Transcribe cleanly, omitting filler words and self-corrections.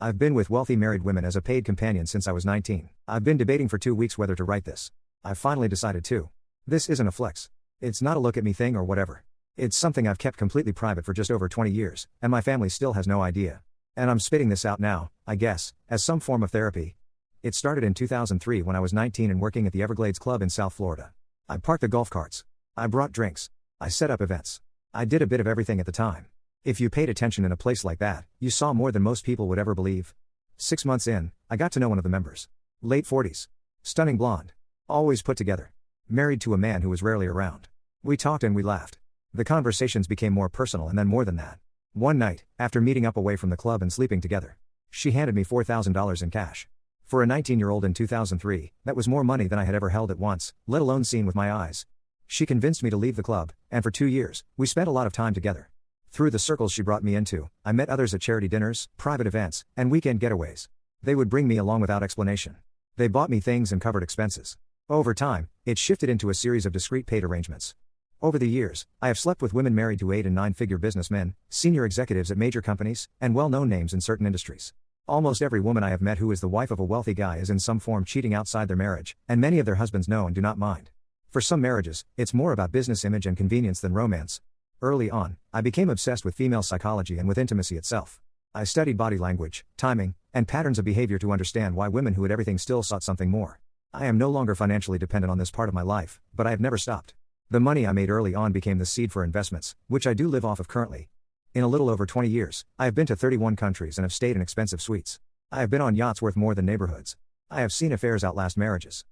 I've been with wealthy married women as a paid companion since I was 19. I've been debating for 2 weeks whether to write this. I finally decided to. This isn't a flex. It's not a look at me thing or whatever. It's something I've kept completely private for just over 20 years, and my family still has no idea. And I'm spitting this out now, I guess, as some form of therapy. It started in 2003 when I was 19 and working at the Everglades Club in South Florida. I parked the golf carts. I brought drinks. I set up events. I did a bit of everything at the time. If you paid attention in a place like that, you saw more than most people would ever believe. 6 months in, I got to know one of the members. Late 40s. Stunning blonde. Always put together. Married to a man who was rarely around. We talked and we laughed. The conversations became more personal and then more than that. One night, after meeting up away from the club and sleeping together, she handed me $4,000 in cash. For a 19-year-old in 2003, that was more money than I had ever held at once, let alone seen with my eyes. She convinced me to leave the club, and for 2 years, we spent a lot of time together. Through the circles she brought me into, I met others at charity dinners, private events, and weekend getaways. They would bring me along without explanation. They bought me things and covered expenses. Over time, it shifted into a series of discreet paid arrangements. Over the years, I have slept with women married to 8- and 9-figure businessmen, senior executives at major companies, and well-known names in certain industries. Almost every woman I have met who is the wife of a wealthy guy is in some form cheating outside their marriage, and many of their husbands know and do not mind. For some marriages, it's more about business image and convenience than romance. Early on, I became obsessed with female psychology and with intimacy itself. I studied body language, timing, and patterns of behavior to understand why women who had everything still sought something more. I am no longer financially dependent on this part of my life, but I have never stopped. The money I made early on became the seed for investments, which I do live off of currently. In a little over 20 years, I have been to 31 countries and have stayed in expensive suites. I have been on yachts worth more than neighborhoods. I have seen affairs outlast marriages.